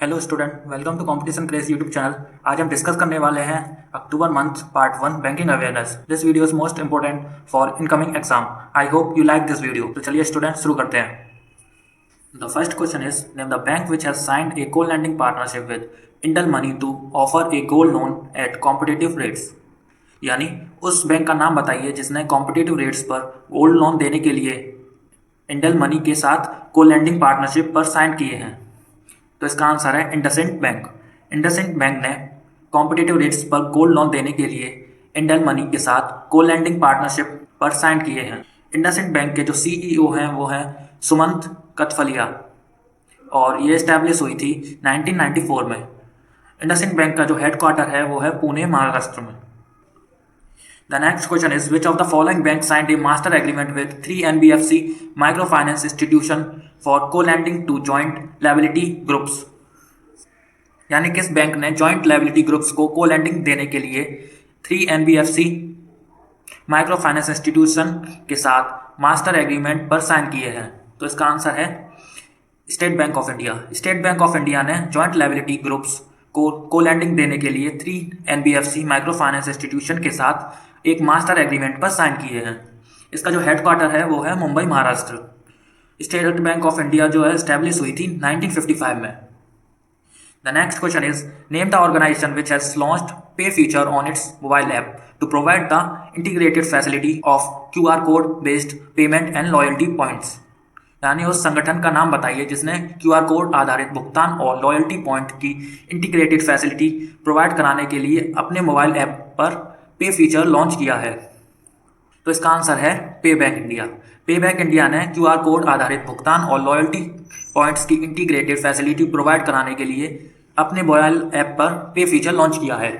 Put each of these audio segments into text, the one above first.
Hello student, welcome to competition craze YouTube channel. आज हम discuss करने वाले हैं October month part 1 banking awareness. This video is most important for incoming exam. I hope you like this video. तो चलिए student शुरू करते हैं। The first question is name the bank which has signed a co lending partnership with Indel Money to offer a gold loan at competitive rates. यानी उस बैंक का नाम बताइए जिसने कॉम्पिटिटिव रेट्स पर गोल्ड लोन देने के लिए इंटेल मनी के साथ को लैंडिंग पार्टनरशिप पर साइन किए हैं। तो इसका आंसर है इंडसइंड बैंक। इंडसइंड बैंक ने कॉम्पिटिटिव रेट्स पर गोल्ड लोन देने के लिए इंडेल मनी के साथ को लैंडिंग पार्टनरशिप पर साइन किए हैं। इंडसइंड बैंक के जो सीईओ हैं वो हैं सुमंत कथफलिया और ये इस्टेब्लिश हुई थी 1994 में। इंडसइंड बैंक का जो हेडक्वार्टर है वो है पुणे, महाराष्ट्र में। The next question is which of the following banks signed a master agreement with 3 NBFC microfinance institution for co-lending to joint liability groups। यानी किस बैंक ने जॉइंट लाइबिलिटी ग्रुप्स को को लैंडिंग देने के लिए 3 NBFC माइक्रो फाइनेंस इंस्टीट्यूशन के साथ मास्टर एग्रीमेंट पर साइन किए हैं। तो इसका आंसर है state Bank of India. State Bank of India ने जॉइंट लाइबिलिटी ग्रुप्स को लैंडिंग देने के लिए 3 NBFC माइक्रो फाइनेंस इंस्टीट्यूशन के साथ एक मास्टर एग्रीमेंट पर साइन किए हैं। इसका जो हेडक्वार्टर है वो है Mumbai, Maharashtra. State Bank of India जो है स्टैब्लिश हुई थी 1955 में। The next question is name the organisation which has launched pay feature on its mobile app to provide the integrated facility of QR code based payment and loyalty points. यानी उस संगठन का नाम बताइए जिसने QR कोड आधारित भुगतान और लॉयल्टी पॉइंट की इंटीग्रेटेड फैसिलिटी प्रोवाइड कराने के लिए अपने मोबाइल ऐप पर पे फीचर लॉन्च किया है। तो इसका आंसर है पे बैंक इंडिया। पे बैंक इंडिया ने QR कोड आधारित भुगतान और लॉयल्टी पॉइंट्स की इंटीग्रेटेड फैसिलिटी प्रोवाइड कराने के लिए अपने मोबाइल ऐप पर पे फीचर लॉन्च किया है।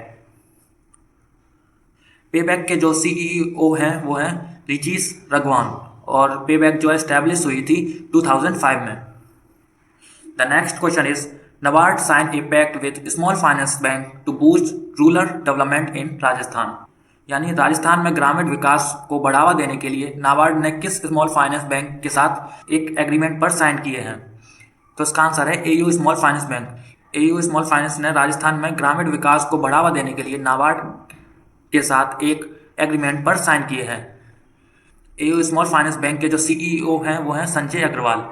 पे बैंक के जो सीईओ हैं वो हैं रिचीश रघवान और पे बैंक जो है एस्टैब्लिश हुई थी 2005 में। The next question is NABARD sign a pact with small finance bank to boost rural development in Rajasthan. यानी राजस्थान में ग्रामीण विकास को बढ़ावा देने के लिए नाबार्ड ने किस स्मॉल फाइनेंस बैंक के साथ एक एग्रीमेंट पर साइन किए हैं। तो इसका आंसर है AU small finance bank. AU small finance ने राजस्थान में ग्रामीण विकास को बढ़ावा देने के लिए नाबार्ड के साथ एक एग्रीमेंट पर साइन किए हैं। एयू स्मॉल फाइनेंस बैंक के जो सीईओ हैं वो हैं संजय अग्रवाल।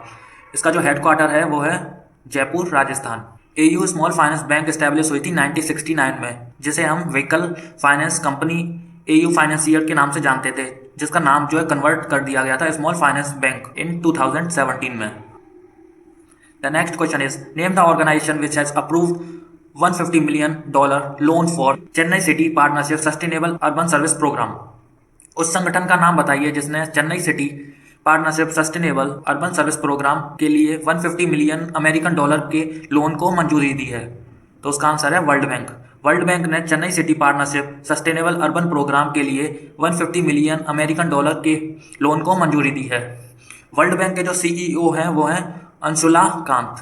इसका जो हेडक्वार्टर है वो है Jaipur, Rajasthan. AU small finance bank establish हुई थी 1969 में, जिसे हम vehicle finance company AU financier के नाम से जानते थे, जिसका नाम जो है कन्वर्ट कर दिया गया था स्मॉल फाइनेंस बैंक इन 2017 में। The next question is name the organisation which has approved $150 million loan for Chennai city partnership sustainable urban service programme. उस संगठन का नाम बताइए जिसने Chennai city partnership sustainable urban service programme के लिए $150 मिलियन के लोन को मंजूरी दी है। तो उसका आंसर है वर्ल्ड बैंक। वर्ल्ड बैंक ने Chennai city partnership sustainable urban programme के लिए $150 मिलियन के लोन को मंजूरी दी है। वर्ल्ड बैंक के जो सीईओ हैं वो हैं अंशुला कांत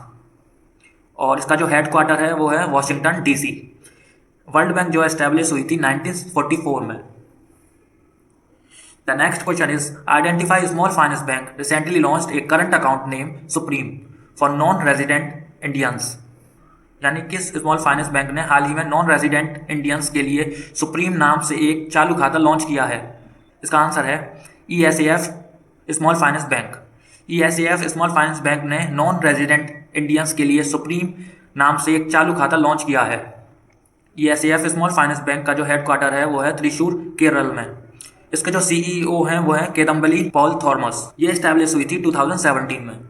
और इसका जो हेडक्वार्टर है वो है वॉशिंगटन DC। वर्ल्ड बैंक जो एस्टैब्लिश हुई थी 1944 में। The next question is identify small finance bank recently launched a current account name Supreme for non-resident Indians। यानी किस स्मॉल फाइनेंस बैंक ने हाल ही में नॉन रेजिडेंट इंडियंस के लिए सुप्रीम नाम से एक चालू खाता लॉन्च किया है। इसका आंसर है ESAF small finance bank. ESAF small finance bank ने नॉन रेजिडेंट इंडियंस के लिए सुप्रीम नाम से एक चालू खाता लॉन्च किया है। ESAF स्मॉल फाइनेंस बैंक का जो हेडक्वार्टर है वो है त्रिशूर, केरल में। इसके जो सीईओ हैं वो हैं केदम्बली पॉल थॉमस। ये एस्टैब्लिश हुई थी 2017 में।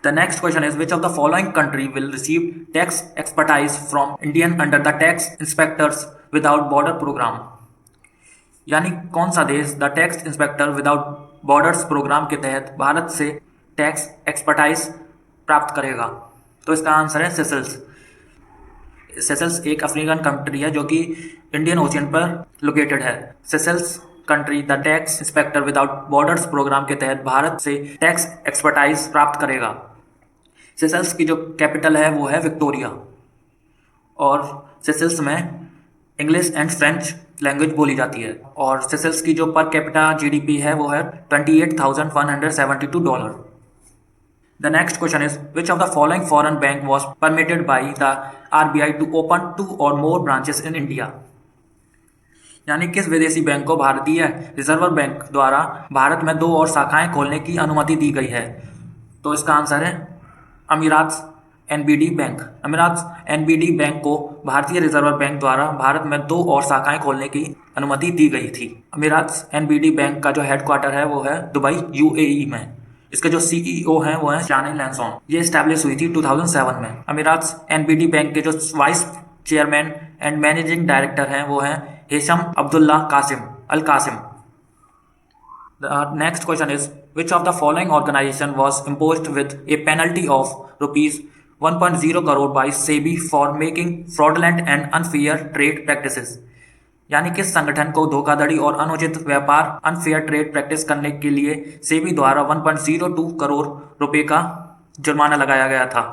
The next question is which of the following country will receive tax expertise from Indian under the tax inspectors without border programme. यानी कौन सा देश the tax inspector without borders programme के तहत भारत से टैक्स एक्सपर्टाइज प्राप्त करेगा। तो इसका आंसर है सेशल्स। सेशल्स एक अफ्रीकन कंट्री है जो कि इंडियन ओशियन पर लोकेटेड है। Seychelles country the tax inspector without borders programme के तहत भारत से टैक्स एक्सपर्टाइज प्राप्त करेगा। सेशल्स की जो कैपिटल है वो है विक्टोरिया और सेशल्स में इंग्लिश एंड फ्रेंच लैंग्वेज बोली जाती है और सेशल्स की जो पर कैपिटा GDP है वो है $28,172। The next question is, which of the following foreign bank was permitted by the RBI to open 2 or more branches in India? यानी किस विदेशी बैंक को भारतीय रिजर्व बैंक द्वारा भारत में 2 और शाखाएं खोलने की अनुमति दी गई है? तो इसका आंसर है अमीरात एनबीडी बैंक। अमीरात एनबीडी बैंक को भारतीय रिजर्व बैंक द्वारा भारत में 2 और शाखाएं खोलने की अनुमति दी गई थी। अमीरात एनबीडी बैंक का जो हेडक्वार्टर है वो है दुबई यूएई में। इसके जो सीईओ हैं वो हैं चानी लैंसोन। ये एस्टैब्लिश हुई थी 2007 में। अमीरात एनबीडी बैंक के जो vice chairman and managing director हैं वो हैं हेशम अब्दुल्ला कासिम अल Qasim. The next question is, which of the following organization was imposed with a penalty of rupees 1.0 crore by SEBI for making fraudulent and unfair trade practices? यानी किस संगठन को धोखाधड़ी और अनुचित व्यापार अनफेयर ट्रेड प्रैक्टिस करने के लिए सेबी द्वारा 1.02 करोड़ रुपए का जुर्माना लगाया गया था?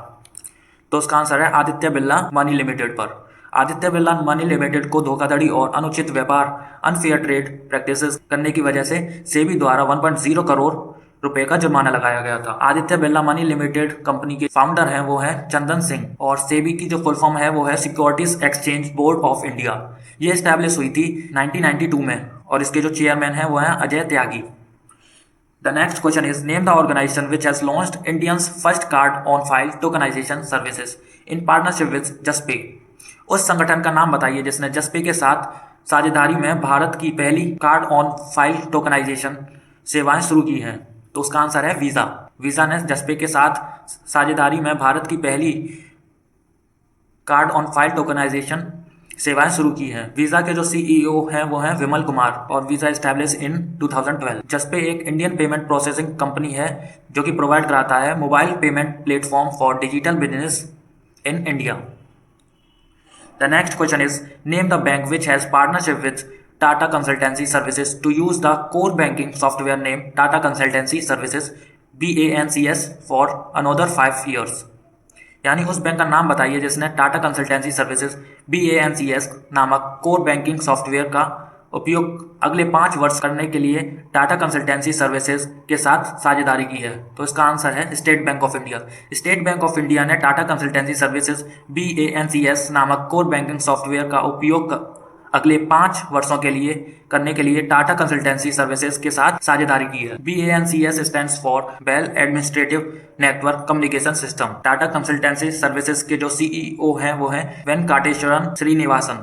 तो उसका आंसर है आदित्य बिरला मनी लिमिटेड पर। आदित्य बिरला मनी लिमिटेड को धोखाधड़ी और अनुचित व्यापार अनफेयर ट्रेड प्रैक्टिसेस करने की वजह से सेबी द्वारा 1.0 करोड़ रुपए का जुर्माना लगाया गया था। Aditya Birla money limited company के फाउंडर हैं वो हैं चंदन सिंह और सेबी की जो फुल फॉर्म है वो है securities exchange board of India. ये एस्टैब्लिश हुई थी 1992 में और इसके जो चेयरमैन हैं वो हैं Ajay Tyagi. The next question is, name the organisation which has launched Indians first card on file tokenisation services in partnership with Juspay. उस संगठन का नाम बताइए जिसने जसपे के साथ साझेदारी में भारत की पहली कार्ड ऑन फाइल टोकनाइजेशन सेवाएं शुरू की हैं। तो उसका आंसर है वीज़ा। वीज़ा ने जसपे के साथ साझेदारी में भारत की पहली कार्ड ऑन फाइल टोकनाइजेशन सेवाएं शुरू की हैं। वीज़ा के जो सीईओ हैं वो हैं विमल कुमार और वीज़ा एस्टैब्लिश इन 2012। जसपे एक इंडियन पेमेंट प्रोसेसिंग कंपनी है जो कि प्रोवाइड कराता है mobile payment platform for digital business in India. The next question is, name the bank which has partnership with Tata Consultancy Services to use the core banking software name Tata Consultancy Services BANCS for another 5 years। यानी उस बैंक का नाम बताइए जिसने Tata consultancy services BANCS नामक core banking software का उपयोग अगले 5 वर्ष करने के लिए टाटा कंसल्टेंसी सर्विसेज के साथ साझेदारी की है। तो इसका आंसर है state Bank of India. State Bank of India ने टाटा कंसल्टेंसी सर्विसेज BANCS नामक कोर बैंकिंग सॉफ्टवेयर का उपयोग अगले 5 वर्षों के लिए करने के लिए टाटा कंसल्टेंसी सर्विसेज के साथ साझेदारी की है। BANCS stands for bell administrative network communication system. Tata consultancy services के जो सीईओ हैं वो हैं Venkateshwaran Srinivasan.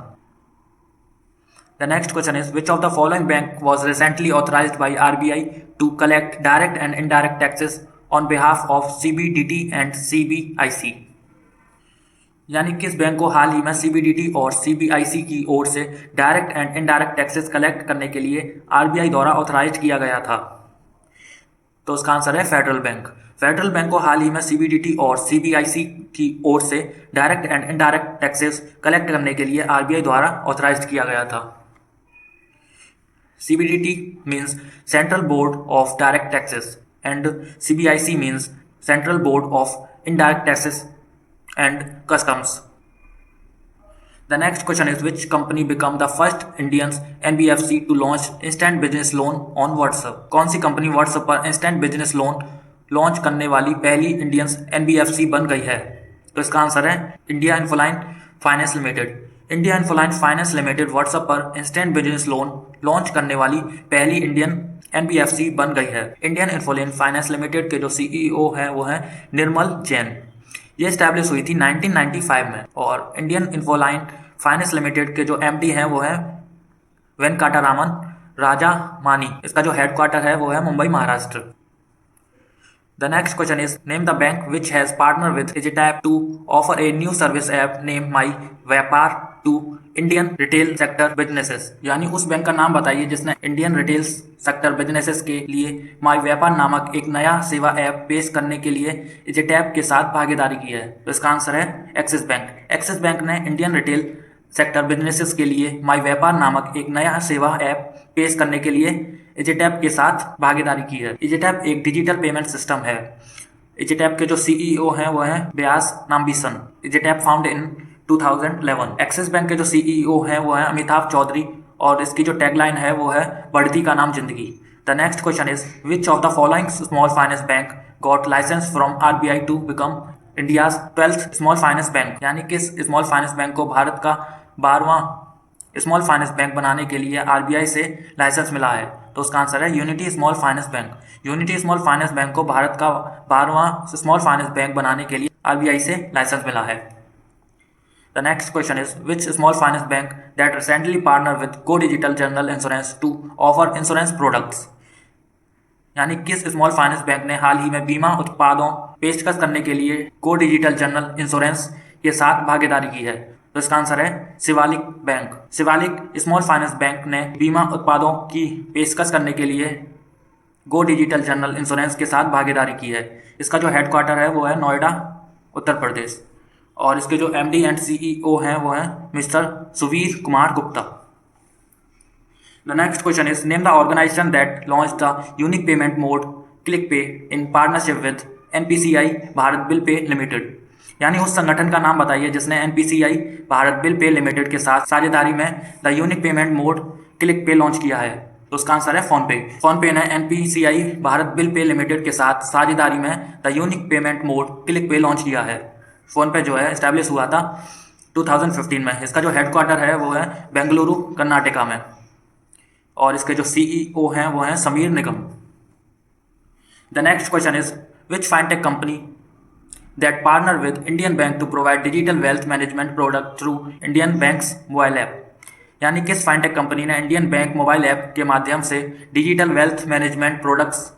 The next question is, which of the following bank was recently authorised by RBI to collect direct and indirect taxes on behalf of CBDT and CBIC। यानी किस bank को हाल ही में CBDT और CBIC की ओर से direct and indirect taxes collect करने के लिए RBI द्वारा ऑथराइज किया गया था? तो उसका आंसर है फेडरल बैंक। फेडरल बैंक को हाल ही में CBDT और CBIC की ओर से direct and indirect taxes collect करने के लिए RBI द्वारा ऑथराइज किया गया था। CBDT means central board of direct taxes and CBIC means central board of indirect taxes and customs. The next question is, which company become the first Indian NBFC to launch instant business loan on WhatsApp? कौन सी company WhatsApp पर instant business loan launch करने वाली पहली Indian NBFC बन गई है? तो इसका आंसर है India Infoline finance limited. India Infoline finance limited WhatsApp पर इंस्टेंट बिजनेस लोन लॉन्च करने वाली पहली इंडियन NBFC बन गई है। इंडियन इन्फोलाइन फाइनेंस लिमिटेड के जो सीईओ हैं वो हैं निर्मल जैन। ये एस्टैब्लिश हुई थी 1995 में और इंडियन इन्फोलाइन फाइनेंस लिमिटेड के जो MD हैं वो हैं वेंकटरामन राजा मानी। इसका जो हेडक्वार्टर है वो है Mumbai Maharashtra. The next question is, name the bank which has partner with EasyTap to offer a new service app name my Vyapar to Indian retail sector businesses. यानी उस बैंक का नाम बताइए जिसने इंडियन रिटेल सेक्टर बिजनेसेस के लिए माई व्यापार नामक एक नया सेवा ऐप पेश करने के लिए EasyTap के साथ भागीदारी की है। तो इसका आंसर है एक्सिस बैंक। एक्सिस बैंक ने इंडियन रिटेल सेक्टर बिजनेसेस के लिए माई व्यापार नामक एक नया सेवा ऐप पेश करने के लिए EasyTap के साथ भागीदारी की है। EasyTap एक डिजिटल पेमेंट सिस्टम है। EasyTap के जो सीईओ हैं वो हैं व्यास नाम्बिसन। EasyTap found in 2011। Axis bank के जो सीईओ हैं वो हैं अमिताभ चौधरी और इसकी जो टैगलाइन है वो है बढ़ती का नाम जिंदगी। The next question is, which of the following small finance bank got licence from RBI to become India's 12th small finance bank. यानी किस स्मॉल फाइनेंस बैंक को भारत का 12वां स्मॉल फाइनेंस बैंक बनाने के लिए RBI से लाइसेंस मिला है? तो उसका आंसर है unity small finance bank. Unity small finance bank को भारत का 12वां स्मॉल फाइनेंस बैंक बनाने के लिए RBI से लाइसेंस मिला है। The next question is, which small finance bank that recently partnered with Go Digital General Insurance to offer insurance products? यानी किस स्मॉल फाइनेंस बैंक ने हाल ही में बीमा उत्पादों पेशकश करने के लिए गो डिजिटल जनरल इंश्योरेंस के साथ भागीदारी की है? तो इसका आंसर है Shivalik bank. Shivalik small finance bank ने बीमा उत्पादों की पेशकश करने के लिए गो डिजिटल जनरल इंश्योरेंस के साथ भागीदारी की है। इसका जो हेडक्वार्टर है वो है नोएडा, उत्तर प्रदेश, और इसके जो MD एंड CEO हैं वो हैं mister Suvir Kumar Gupta. The next question is, name the organization that launch the unique payment mode click pay in partnership with NPCI Bharat bill pay limited. यानी उस संगठन का नाम बताइए जिसने NPCI Bharat bill pay limited के साथ साझेदारी में the unique payment mode click pay launch किया है। तो उसका आंसर है फोनपे। फोनपे ने NPCI Bharat bill pay limited के साथ साझेदारी में the unique payment mode click pay launch किया है। फोनपे जो है एस्टैब्लिश हुआ था 2015 में। इसका जो हेडक्वार्टर है वो है बेंगलुरु, कर्नाटका में, और इसके जो CEO हैं वो हैं Sameer Nigam. The next question is, which fintech company that partner with Indian bank to provide digital wealth management product through Indian bank's mobile app. यानी किस फाइनटेक कंपनी ने इंडियन बैंक मोबाइल ऐप के माध्यम से डिजिटल वेल्थ मैनेजमेंट प्रोडक्ट्स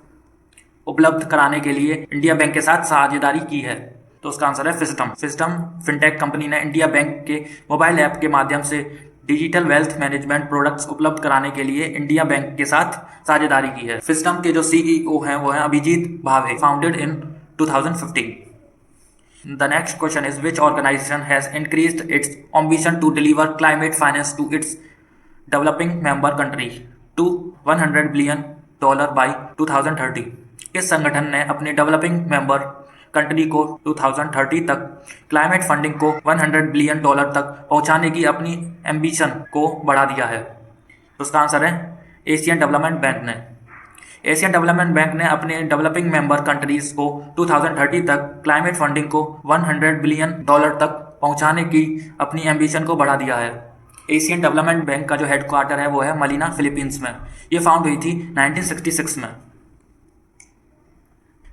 उपलब्ध कराने के लिए इंडिया बैंक के साथ साझेदारी की है? तो उसका आंसर है फिस्टम। फिस्टम फिनटेक कंपनी ने इंडिया बैंक के मोबाइल ऐप के माध्यम से डिजिटल वेल्थ मैनेजमेंट प्रोडक्ट्स उपलब्ध कराने के लिए इंडिया बैंक के साथ साझेदारी की है। फिस्टम के जो CEO हैं वो हैं Abhijit Bhave, founded in 2015। The next question is, which organisation has increased its ambition to deliver climate finance to its developing member country to $100 billion by 2030। किस संगठन ने अपने डेवलपिंग मेंबर कंट्री को 2030 तक क्लाइमेट फंडिंग को $100 बिलियन तक पहुंचाने की अपनी एम्बिशन को बढ़ा दिया है? तो उसका आंसर है एशियन डेवलपमेंट बैंक ने। एशियन डेवलपमेंट बैंक ने अपने डेवलपिंग मेंबर कंट्रीज को 2030 तक क्लाइमेट फंडिंग को $100 बिलियन तक पहुंचाने की अपनी एम्बिशन को बढ़ा दिया है। एशियन डेवलपमेंट बैंक का जो हेडक्वार्टर है वो है मनीला, फिलीपींस में। ये फाउंड हुई थी 1966 में।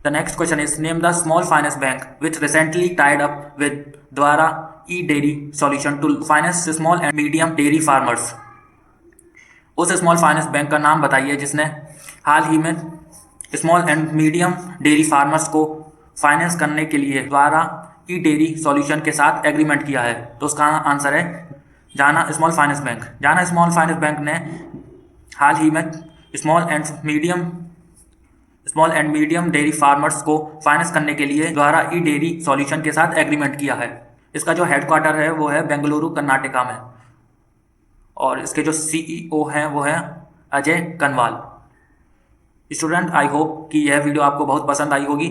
The next question is, name the small finance bank which recently tied up with Dwara e-dairy solution to finance small and medium dairy farmers। उस स्मॉल फाइनेंस बैंक का नाम बताइए जिसने हाल ही में small and medium dairy farmers को finance करने के लिए द्वारा ई-डेयरी सॉल्यूशन के साथ एग्रीमेंट किया है। तो उसका आंसर है जाना स्मॉल फाइनेंस बैंक। जाना स्मॉल फाइनेंस बैंक ने हाल ही में small and medium dairy farmers को फाइनेंस करने के लिए द्वारा ई-डेयरी सॉल्यूशन के साथ एग्रीमेंट किया है। इसका जो हेडक्वार्टर है वो है बेंगलुरु, कर्नाटका में, और इसके जो CEO हैं वो हैं Ajay Kanwal. Student, I hope कि यह वीडियो आपको बहुत पसंद आई होगी।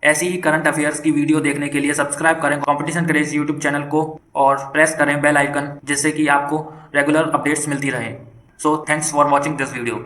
ऐसी ही करंट अफेयर्स की वीडियो देखने के लिए सब्सक्राइब करें कॉम्पिटिशन क्रेज यूट्यूब चैनल को और प्रेस करें बेल आइकन, जिससे कि आपको रेगुलर अपडेट्स मिलती रहें। So thanks for watching this video.